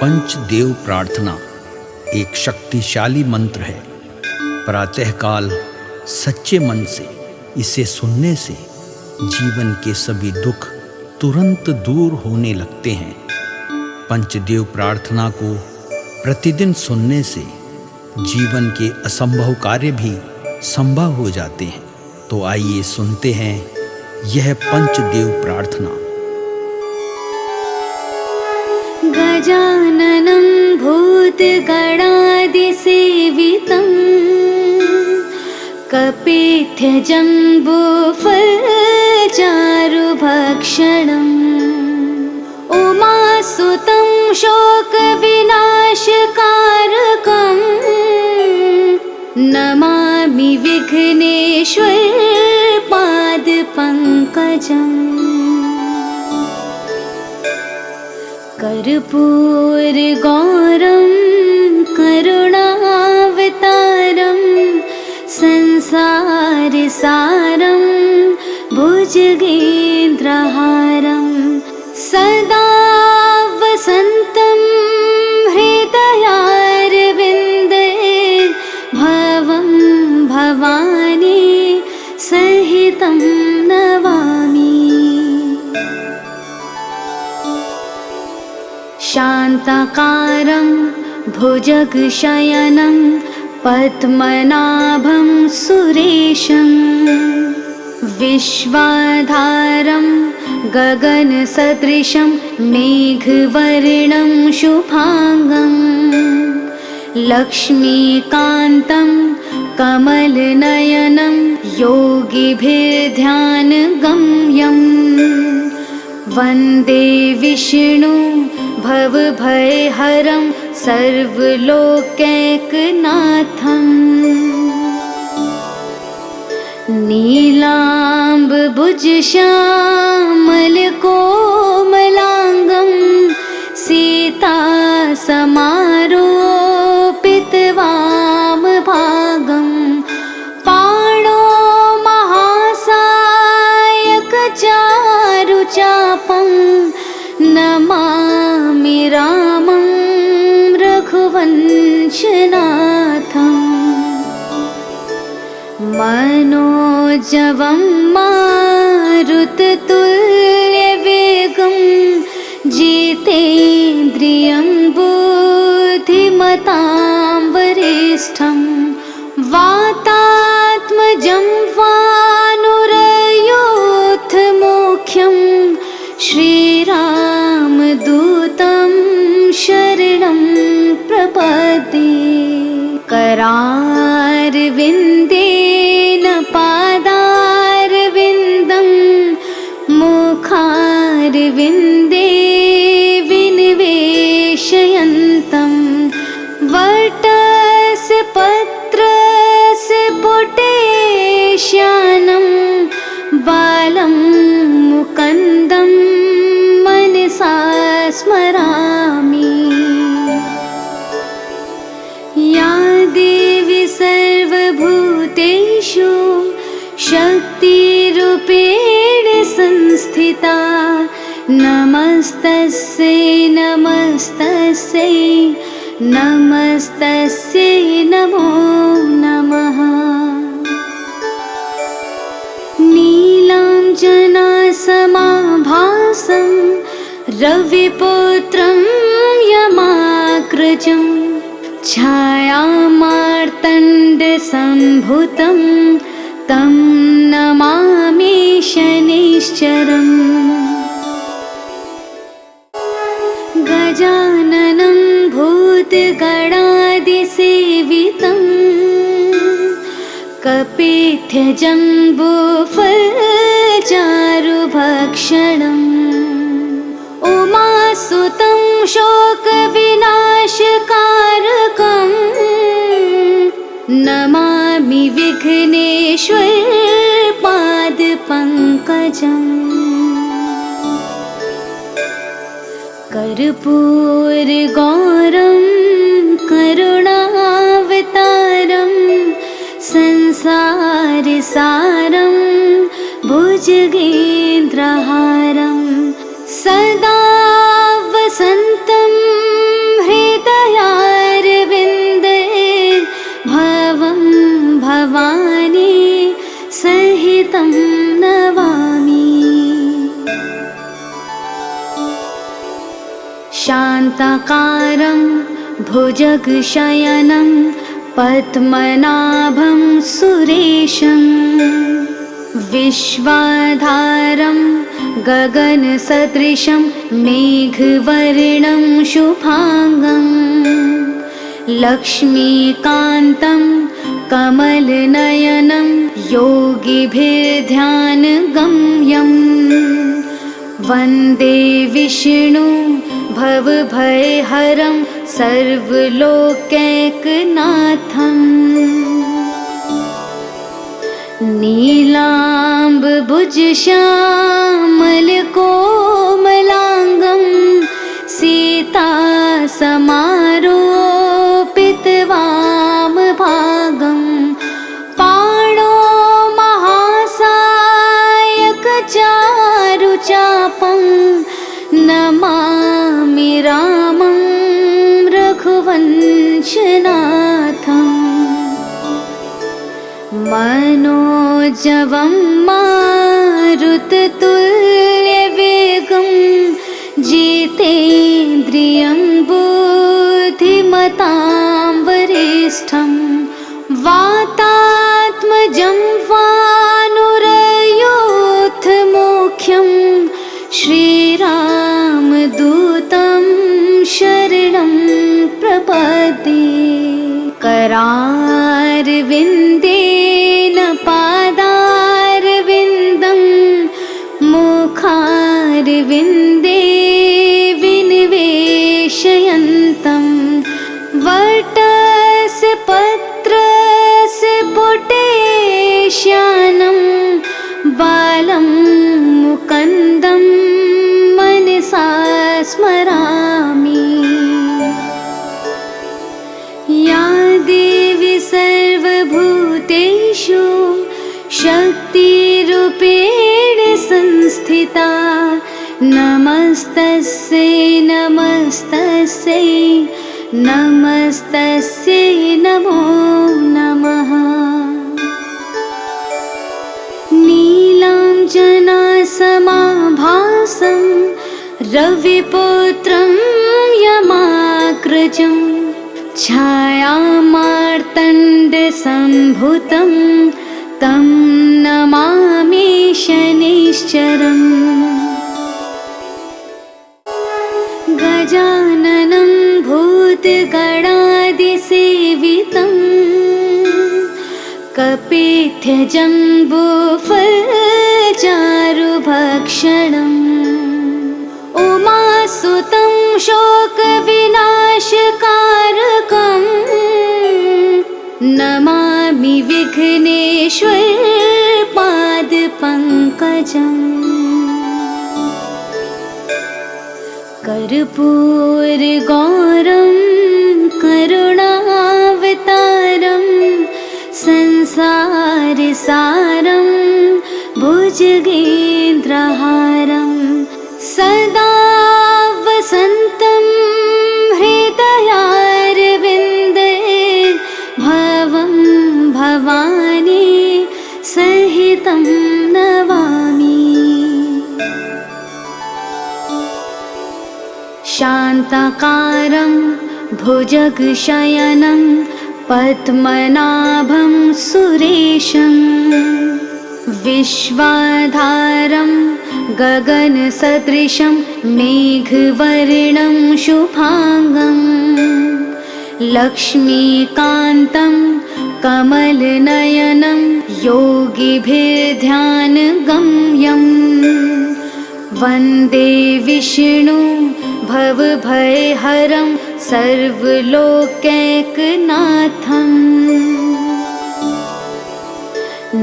पंचदेव प्रार्थना एक शक्तिशाली मंत्र है। प्रातःकाल सच्चे मन से इसे सुनने से जीवन के सभी दुख तुरंत दूर होने लगते हैं। पंचदेव प्रार्थना को प्रतिदिन सुनने से जीवन के असंभव कार्य भी संभव हो जाते हैं। तो आइए सुनते हैं यह पंचदेव प्रार्थना। गजाननं भूतगणादिसेवितं कपित्थजम्बूफलचारुभक्षणम् उमासुतं शोकविनाशकारकम् नमामि विघ्नेश्वरपादपङ्कजम्। कर्पूरगौरं करुणावतारं संसारसारं भुजगेन्द्रहारं सदा वसन्तं हृदयारविन्दे भवं भवानी सहितं नमामि। शान्ताकारं भुजगशयनं पद्मनाभं सुरेशं विश्वाधारं गगनसदृशं मेघवर्णं शुभांगं लक्ष्मीकान्तं कमलनयनं योगिभिर्ध्यानगम्यं वन्दे विष्णु भवभयहरं सर्वलोकैकनाथम्। नीलाम्बुजश्यामलकोमलाङ्गं सीतासमारोपितवामभागं पाणो महासायकचारुचापं नमामि रामं रघुवंशनाथम्। मनोजवं मारुततुल्यवेगं जितेन्द्रियं बुद्धिमतां वरिष्ठं वातात्मजं वानुरयूथमुख्यं श्रीरामदूतं शरणं प्रपद्ये। करारविन्देन पादारविन्दं मुखारविन्दे विनिवेशयन्तं वटस्य पत्रस्य पुटेश्यानं बालं मुकुन्दं मनसा स्मरामि। या देवी सर्वभूतेषु शक्तिरूपेण संस्थिता नमस्तस्यै नमस्तस्यै नमस्तस्यै नमो नमः। नीलाञ्जनासमाभासं रविपुत्रं यमाग्रजं छायामार्तण्डसम्भुतं तं नमामि शनैश्चरम्। गजाननं भूतगणादिसेवितं कपित्थजम्बूफलचारुभक्षणम् उमासुतं शोकविनाशकारकम् नमामि विघ्नेश्वरपादपङ्कजम्। कर्पूरगौरं करुणावतारं संसारसारं भुजगेन्द्रहारं सदा वसन्तं शान्ताकारं भुजगशयनं पद्मनाभं सुरेशं विश्वाधारं गगनसदृशं मेघवर्णं शुभांगं लक्ष्मीकान्तं कमलनयनं योगिभिर्ध्यानगम्यं वन्दे विष्णु भवभयहरं सर्वलोकैकनाथम् नीलाम्बुजश्यामलकोमलाङ्गं सीतासमारोपितवामभागं पाणो महासायकचारुचापं नमामि रामं रघुवंशनाथम् मनोजवं मारुततुल्यवेगं जितेन्द्रियं बुद्धिमतां वरिष्ठं वातात्मजं वानुरयूथमुख्यं श्रीरामदूतं शरणं प्रपद्ये करारविन्देन पादारविन्दं मुखारविन्दे विनिवेशयन्तं वटस्य पत्रस्य पुटेश्यानं बालं मुकुन्दं मनसा स्मरामि। या देवी सर्वभूतेषु शक्तिरूपेण संस्थिता नमस्तस्यै नमस्तस्यै नमस्तस्यै नमो नमः। नीलाञ्जनासमाभासं रविपुत्रं यमाग्रजं छायामार्तण्डसम्भुतं तं नमामि शनैश्चरम् गजाननं भूतगणादिसेवितं कपित्थजम्बूफलचारुभक्षणम् उमासुतं शोकविनाशकारकं नमामि विघ्नेश्वरपादपङ्कजम् कर्पूरगौरं करुणावतारं संसारसारं भुजगेन्द्रहारं सदा वसन्तं हृदयारविन्दे भवं भवानी सहितं नमामि। शान्ताकारं भुजगशयनं पद्मनाभं सुरेशं विश्वाधारं गगनसदृशं मेघवर्णं शुभांगं लक्ष्मीकान्तं कमलनयनं योगिभिर्ध्यानगम्यं वन्दे विष्णु भवभयहरं सर्वलोकैकनाथम्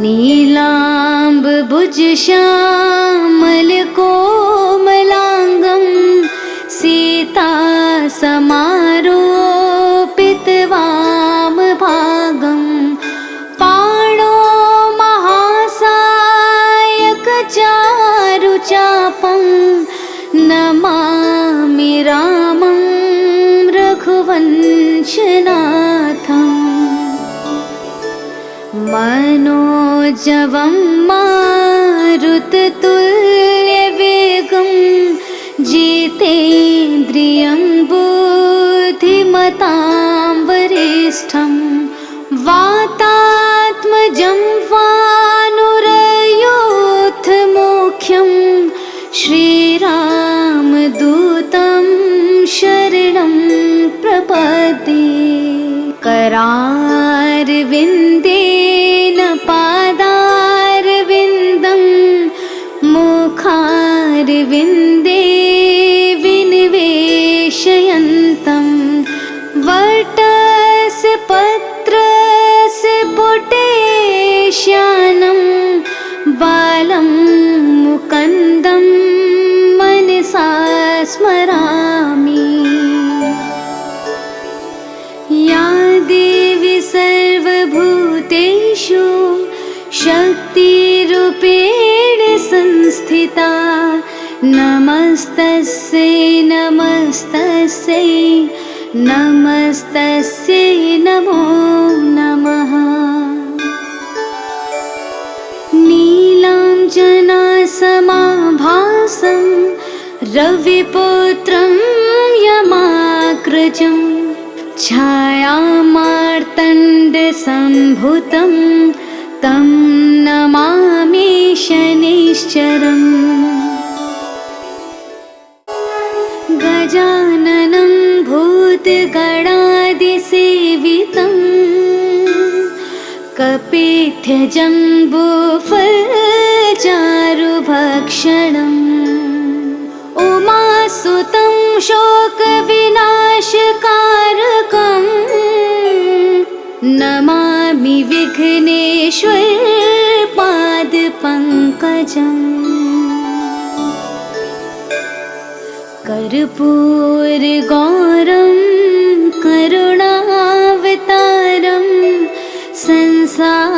नीलाम्बुजश्यामलकोमलाङ्गं सीतासमारोपितवामभागं पाणो महासायकचारुचापं नमामि रामं रघुवंशनाथम् मनोजवं मारुततुल्यवेगं जितेन्द्रियं बुद्धिमतां वरिष्ठं वातात्मजं वानुरयोधमुख्यं श्रीरामदूतं शरणं प्रपद्ये। करारविन्देन पादारविन्दं मुखारविन्दे विनिवेशयन्तं वटस्य पत्रस्य पुटेश्यानं बालं मुकुन्दं मनसा स्मरामि। या देवी सर्वभूतेषु शक्तिरूपेण संस्थिता नमस्तस्यै नमस्तस्यै नमस्तस्यै नमो नमः। नीलाञ्जनासमाभासं रविपुत्रं यमाग्रजं छायामार्तण्डसम्भूतं तं नमामि शनैश्चरम्। गजाननं भूतगणादिसेवितं कपित्थजम्बूफलचारुभक्षणम् उमासुतं शोकविनाशकारकं नमामि विघ्नेश्वर पादपङ्कजम्। कर्पूरगौरं करुणावतारं संसारसारं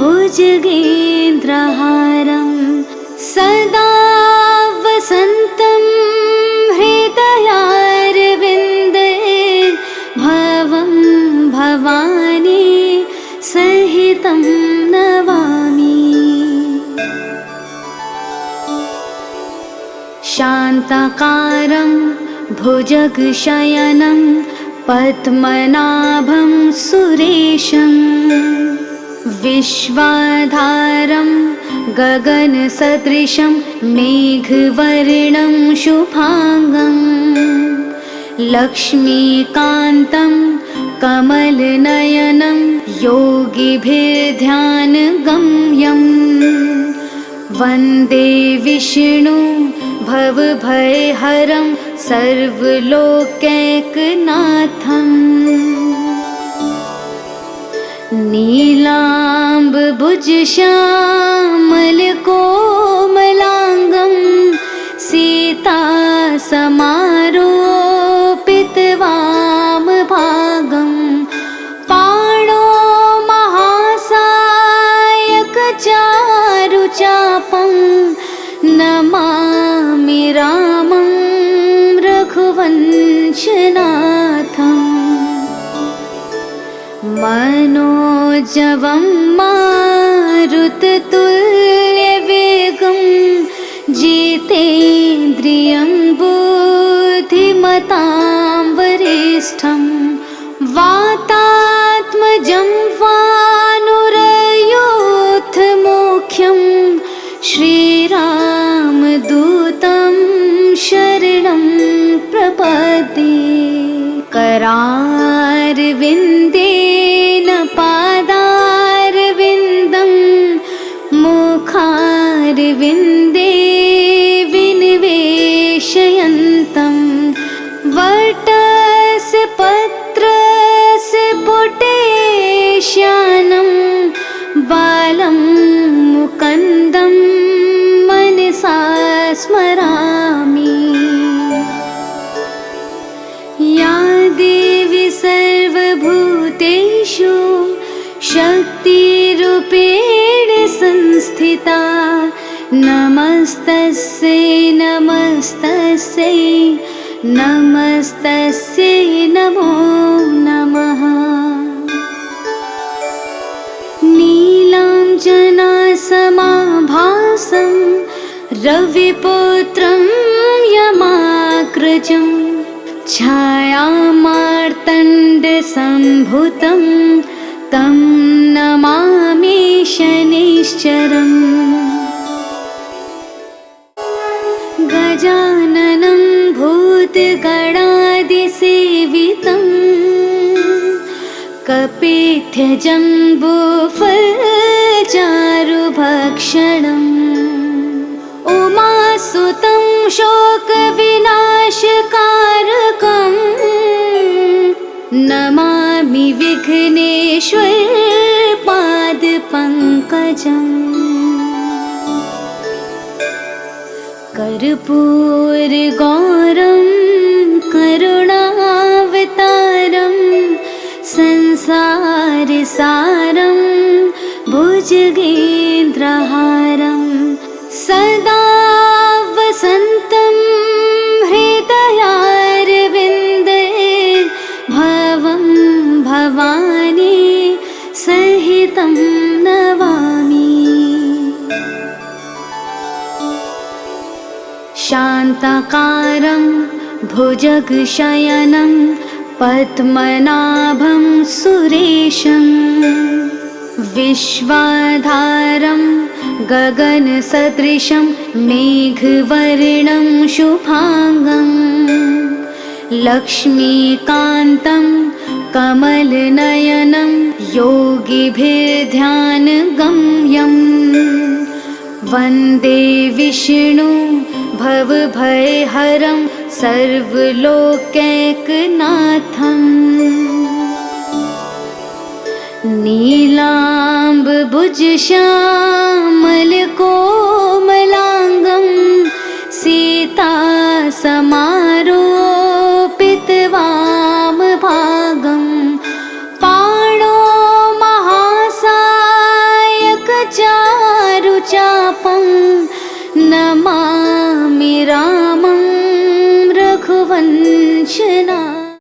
भुजगेन्द्रहारं सदा वसन्तं हृदयारविन्दे भवं भवानी सहितं नमामि। शान्ताकारं भुजगशयनं पद्मनाभं सुरेशं विश्वाधारं गगनसदृशं मेघवर्णं शुभांगं लक्ष्मीकान्तं कमलनयनं योगिभिर्ध्यानगम्यं वन्दे विष्णु भवभयहरं सर्वलोकैकनाथम्। नीलाम्बुजश्यामलकोमलाङ्गं सीतासमारोपितवामभागं पाणो महासायकचारुचापं नमामि रामं रघुवंशनाथम्। मनोजवं मारुततुल्यवेगं जितेन्द्रियं बुद्धिमतां वरिष्ठं वातात्मजं वानुरयोधमुख्यं श्रीरामदूतं शरणं प्रपद्ये। करारविन्देन पादारविन्दं मुखारविन्दे विनिवेशयन्तं वटस्य पत्रस्य पुटेश्यानं बालं मुकुन्दं मनसा स्मरामि। या देवी सर्वभूतेषु शक्तिरूपेण संस्थिता नमस्तस्यै नमस्तस्यै नमस्तस्यै नमो नमः। नीलाञ्जनासमाभासं रविपुत्रं यमाग्रजं छायामार्तण्डसम्भुतं तं नमामि शनैश्चरम्। गजाननं भूतगणादिसेवितं कपित्थजम्बूफलचारुभक्षणम्। उमासुतं शोकविनाशकारकम् नमामि विघ्नेश्वर पादपङ्कजम्। कर्पूरगौरं करुणावतारं संसारसारं भुजगेन्द्रहारं सदा वसन्तं हृदयारविन्दे भवं भवानी सहितं नमामि। शान्ताकारं भुजगशयनं पद्मनाभं सुरेशं विश्वाधारं गगनसदृशं मेघवर्णं शुभांगं लक्ष्मीकान्तं कमलनयनं योगिभिर्ध्यानगम्यं वन्दे विष्णु भवभयहरं सर्वलोकैकनाथम्। नीलाम्बुजश्यामलकोमलाङ्गं सीतासमा